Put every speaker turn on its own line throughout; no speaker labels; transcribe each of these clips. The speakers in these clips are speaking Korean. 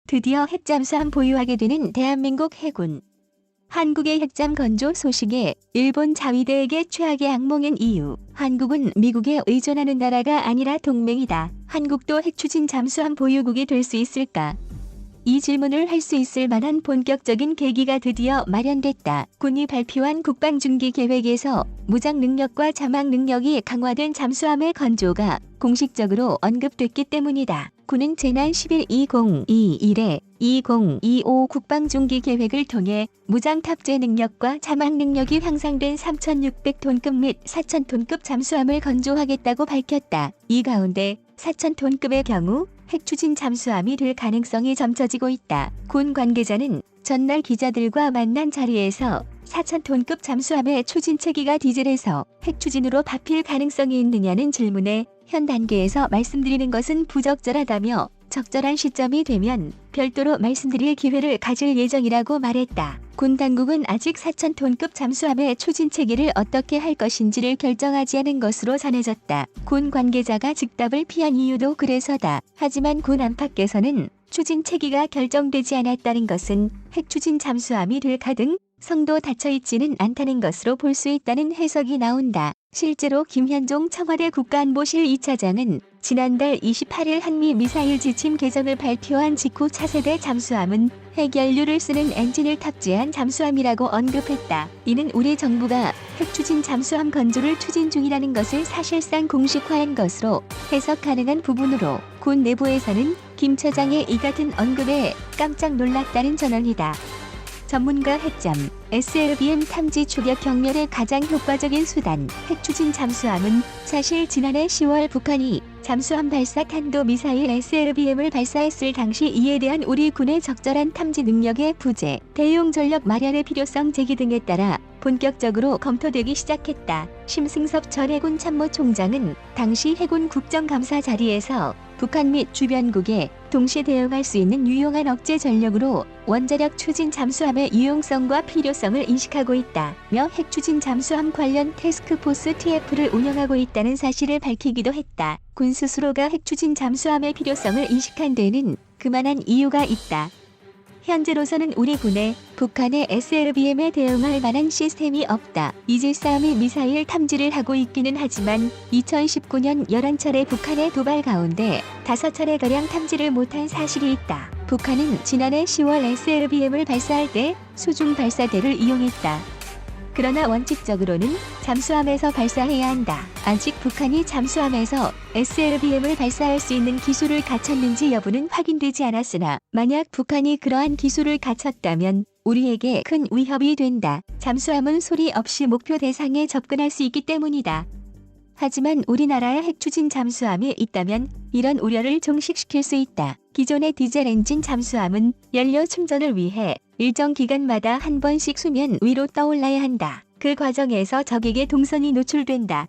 드디어 핵잠수함 보유하게 되는 대한민국 해군. 한국의 핵잠 건조 소식에 일본 자위대에게 최악의 악몽인 이유. 한국은 미국에 의존하는 나라가 아니라 동맹이다. 한국도 핵추진 잠수함 보유국이 될 수 있을까? 이 질문을 할 수 있을 만한 본격적인 계기가 드디어 마련됐다. 군이 발표한 국방중기 계획에서 무장 능력과 자막 능력이 강화된 잠수함의 건조가 공식적으로 언급됐기 때문이다. 군은 지난 10일 2021에 2025 국방중기 계획을 통해 무장 탑재 능력과 자막 능력이 향상된 3,600톤급 및 4,000톤급 잠수함을 건조하겠다고 밝혔다. 이 가운데 4,000톤급의 경우 핵추진 잠수함이 될 가능성이 점쳐지고 있다. 군 관계자는 전날 기자들과 만난 자리에서 4,000톤급 잠수함의 추진 체계가 디젤에서 핵추진으로 바뀔 가능성이 있느냐는 질문에 현 단계에서 말씀드리는 것은 부적절하다며 적절한 시점이 되면 별도로 말씀드릴 기회를 가질 예정이라고 말했다. 군 당국은 아직 4,000톤급 잠수함의 추진 체계를 어떻게 할 것인지를 결정하지 않은 것으로 전해졌다. 군 관계자가 즉답을 피한 이유도 그래서다. 하지만 군 안팎에서는 추진 체계가 결정되지 않았다는 것은 핵추진 잠수함이 될 가능성도 닫혀있지는 않다는 것으로 볼 수 있다는 해석이 나온다. 실제로 김현종 청와대 국가안보실 2차장은 지난달 28일 한미 미사일 지침 개정을 발표한 직후 차세대 잠수함은 핵연료를 쓰는 엔진을 탑재한 잠수함이라고 언급했다. 이는 우리 정부가 핵추진 잠수함 건조를 추진 중이라는 것을 사실상 공식화한 것으로 해석 가능한 부분으로 군 내부에서는 김 차장의 이 같은 언급에 깜짝 놀랐다는 전언이다. 전문가 핵잠, SLBM 탐지 추격 경멸의 가장 효과적인 수단, 핵추진 잠수함은 사실 지난해 10월 북한이 잠수함 발사 탄도미사일 SLBM을 발사했을 당시 이에 대한 우리 군의 적절한 탐지 능력의 부재, 대용 전력 마련의 필요성 제기 등에 따라 본격적으로 검토되기 시작했다. 심승섭 전 해군 참모총장은 당시 해군 국정감사 자리에서 북한 및 주변국에 동시에 대응할 수 있는 유용한 억제 전력으로 원자력 추진 잠수함의 유용성과 필요성을 인식하고 있다며 핵추진 잠수함 관련 태스크포스 TF를 운영하고 있다는 사실을 밝히기도 했다. 군 스스로가 핵추진 잠수함의 필요성을 인식한 데는 그만한 이유가 있다. 현재로서는 우리 군에 북한의 SLBM에 대응할 만한 시스템이 없다. 이질싸움이 미사일 탐지를 하고 있기는 하지만 2019년 11차례 북한의 도발 가운데 5차례가량 탐지를 못한 사실이 있다. 북한은 지난해 10월 SLBM을 발사할 때 수중 발사대를 이용했다. 그러나 원칙적으로는 잠수함에서 발사해야 한다. 아직 북한이 잠수함에서 SLBM을 발사할 수 있는 기술을 갖췄는지 여부는 확인되지 않았으나 만약 북한이 그러한 기술을 갖췄다면 우리에게 큰 위협이 된다. 잠수함은 소리 없이 목표 대상에 접근할 수 있기 때문이다. 하지만 우리나라에 핵추진 잠수함이 있다면 이런 우려를 종식시킬 수 있다. 기존의 디젤 엔진 잠수함은 연료 충전을 위해 일정 기간마다 한 번씩 수면 위로 떠올라야 한다. 그 과정에서 적에게 동선이 노출된다.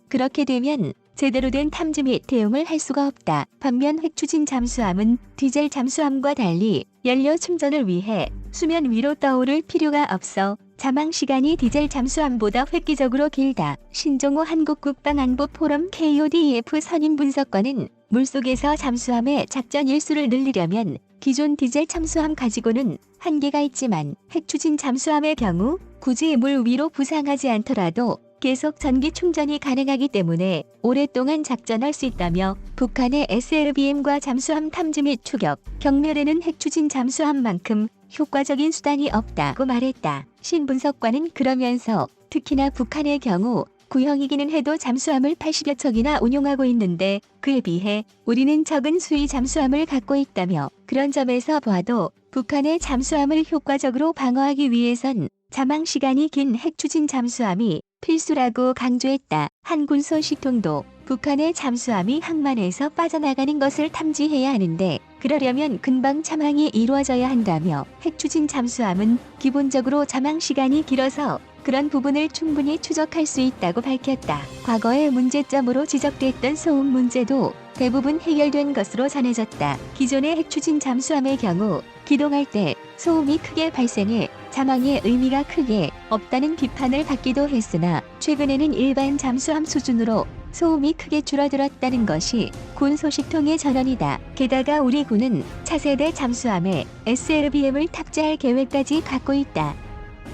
그렇게 되면 제대로 된 탐지 및 대응을 할 수가 없다. 반면 핵추진 잠수함은 디젤 잠수함과 달리 연료 충전을 위해 수면 위로 떠오를 필요가 없어 자망 시간이 디젤 잠수함보다 획기적으로 길다. 신종호 한국국방안보포럼 KODEF 선임 분석관은 물속에서 잠수함의 작전 일수를 늘리려면 기존 디젤 잠수함 가지고는 한계가 있지만 핵추진 잠수함의 경우 굳이 물 위로 부상하지 않더라도 계속 전기 충전이 가능하기 때문에 오랫동안 작전할 수 있다며 북한의 SLBM과 잠수함 탐지 및 추격, 경멸에는 핵추진 잠수함만큼 효과적인 수단이 없다고 말했다. 신 분석관은 그러면서 특히나 북한의 경우 구형이기는 해도 잠수함을 80여 척이나 운용하고 있는데 그에 비해 우리는 적은 수의 잠수함을 갖고 있다며 그런 점에서 봐도 북한의 잠수함을 효과적으로 방어하기 위해선 자망 시간이 긴 핵추진 잠수함이 필수라고 강조했다. 한군 소식통도 북한의 잠수함이 항만에서 빠져나가는 것을 탐지해야 하는데 그러려면 근방 자망이 이루어져야 한다며 핵추진 잠수함은 기본적으로 자망 시간이 길어서 그런 부분을 충분히 추적할 수 있다고 밝혔다. 과거의 문제점으로 지적됐던 소음 문제도 대부분 해결된 것으로 전해졌다. 기존의 핵추진 잠수함의 경우 기동할 때 소음이 크게 발생해 자망의 의미가 크게 없다는 비판을 받기도 했으나 최근에는 일반 잠수함 수준으로 소음이 크게 줄어들었다는 것이 군 소식통의 전언이다. 게다가 우리 군은 차세대 잠수함에 SLBM을 탑재할 계획까지 갖고 있다.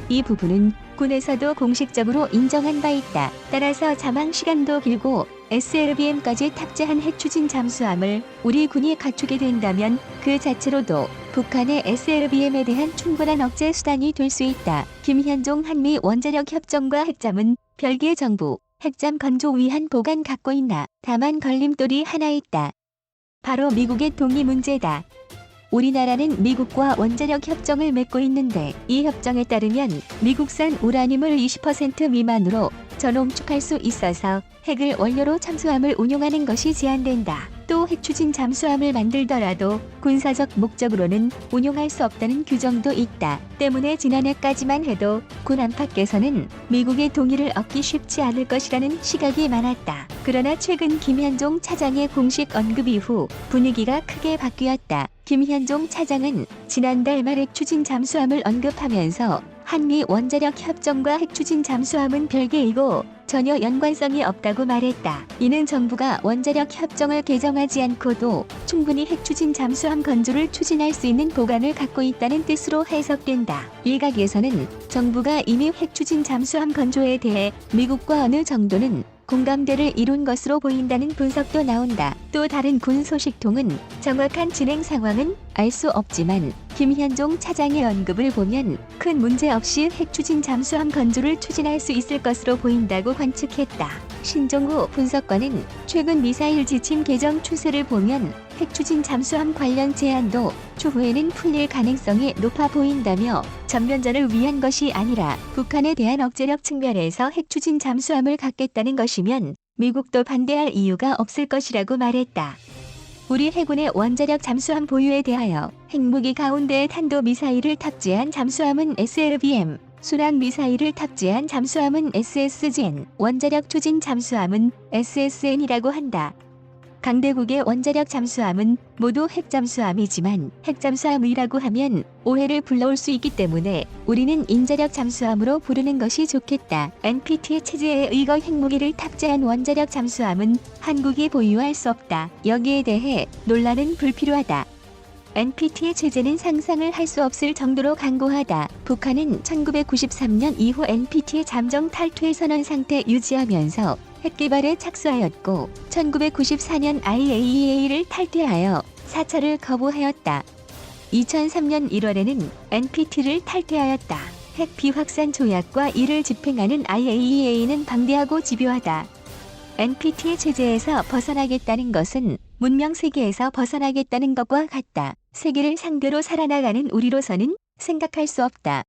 이 부분은 군에서도 공식적으로 인정한 바 있다. 따라서 잠항 시간도 길고 SLBM까지 탑재한 핵추진 잠수함을 우리 군이 갖추게 된다면 그 자체로도 북한의 SLBM에 대한 충분한 억제 수단이 될 수 있다. 김현종 한미 원자력 협정과 핵잠은 별개의 정부 핵잠 건조 위한 보관 갖고 있나. 다만 걸림돌이 하나 있다. 바로 미국의 동의 문제다. 우리나라는 미국과 원자력 협정을 맺고 있는데 이 협정에 따르면 미국산 우라늄을 20% 미만으로 전홍축할 수 있어서 핵을 원료로 잠수함을 운용하는 것이 제한된다. 또 핵추진 잠수함을 만들더라도 군사적 목적으로는 운용할 수 없다는 규정도 있다. 때문에 지난해까지만 해도 군 안팎에서는 미국의 동의를 얻기 쉽지 않을 것이라는 시각이 많았다. 그러나 최근 김현종 차장의 공식 언급 이후 분위기가 크게 바뀌었다. 김현종 차장은 지난달 말 핵추진 잠수함을 언급하면서 한미 원자력 협정과 핵추진 잠수함은 별개이고 전혀 연관성이 없다고 말했다. 이는 정부가 원자력 협정을 개정하지 않고도 충분히 핵추진 잠수함 건조를 추진할 수 있는 보관을 갖고 있다는 뜻으로 해석된다. 일각에서는 정부가 이미 핵추진 잠수함 건조에 대해 미국과 어느 정도는 공감대를 이룬 것으로 보인다는 분석도 나온다. 또 다른 군 소식통은 정확한 진행 상황은 알 수 없지만 김현종 차장의 언급을 보면 큰 문제 없이 핵추진 잠수함 건조를 추진할 수 있을 것으로 보인다고 관측했다. 신종호 분석관은 최근 미사일 지침 개정 추세를 보면 핵추진 잠수함 관련 제한도 추후에는 풀릴 가능성이 높아 보인다며 전면전을 위한 것이 아니라 북한에 대한 억제력 측면에서 핵추진 잠수함을 갖겠다는 것이면 미국도 반대할 이유가 없을 것이라고 말했다. 우리 해군의 원자력 잠수함 보유에 대하여 핵무기 가운데 탄도미사일을 탑재한 잠수함은 SLBM, 순항미사일을 탑재한 잠수함은 SSGN, 원자력 추진 잠수함은 SSN이라고 한다. 강대국의 원자력 잠수함은 모두 핵잠수함이지만 핵잠수함이라고 하면 오해를 불러올 수 있기 때문에 우리는 인자력 잠수함으로 부르는 것이 좋겠다. NPT의 체제에 의거 핵무기를 탑재한 원자력 잠수함은 한국이 보유할 수 없다. 여기에 대해 논란은 불필요하다. NPT의 체제는 상상을 할 수 없을 정도로 강고하다. 북한은 1993년 이후 NPT의 잠정 탈퇴 선언 상태 유지하면서 핵개발에 착수하였고 1994년 IAEA를 탈퇴하여 사찰을 거부하였다. 2003년 1월에는 NPT를 탈퇴하였다. 핵 비확산 조약과 이를 집행하는 IAEA는 방대하고 집요하다. NPT의 체제에서 벗어나겠다는 것은 문명 세계에서 벗어나겠다는 것과 같다. 세계를 상대로 살아나가는 우리로서는 생각할 수 없다.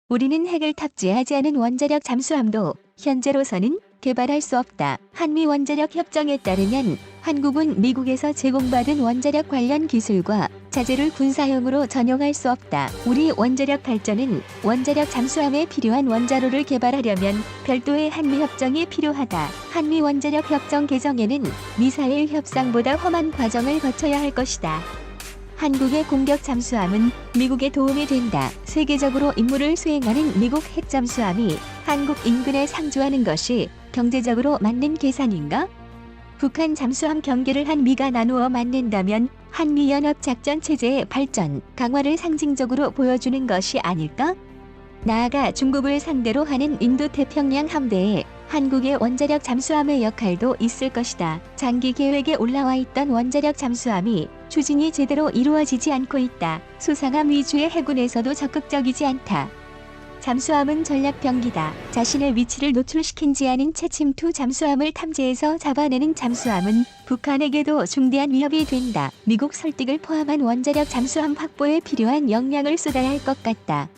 우리는 핵을 탑재하지 않은 원자력 잠수함도 현재로서는 개발할 수 없다. 한미 원자력 협정에 따르면 한국은 미국에서 제공받은 원자력 관련 기술과 자재를 군사용으로 전용할 수 없다. 우리 원자력 발전은 원자력 잠수함에 필요한 원자로를 개발하려면 별도의 한미 협정이 필요하다. 한미 원자력 협정 개정에는 미사일 협상보다 험한 과정을 거쳐야 할 것이다. 한국의 공격 잠수함은 미국에 도움이 된다. 세계적으로 임무를 수행하는 미국 핵잠수함이 한국 인근에 상주하는 것이 경제적으로 맞는 계산인가? 북한 잠수함 경계를 한미가 나누어 맞는다면 한미연합작전 체제의 발전, 강화를 상징적으로 보여주는 것이 아닐까? 나아가 중국을 상대로 하는 인도태평양 함대에 한국의 원자력 잠수함의 역할도 있을 것이다. 장기 계획에 올라와 있던 원자력 잠수함이 추진이 제대로 이루어지지 않고 있다. 수상함 위주의 해군에서도 적극적이지 않다. 잠수함은 전략병기다. 자신의 위치를 노출시키지 않은 채 침투 잠수함을 탐지해서 잡아내는 잠수함은 북한에게도 중대한 위협이 된다. 미국 설득을 포함한 원자력 잠수함 확보에 필요한 역량을 쏟아야 할 것 같다.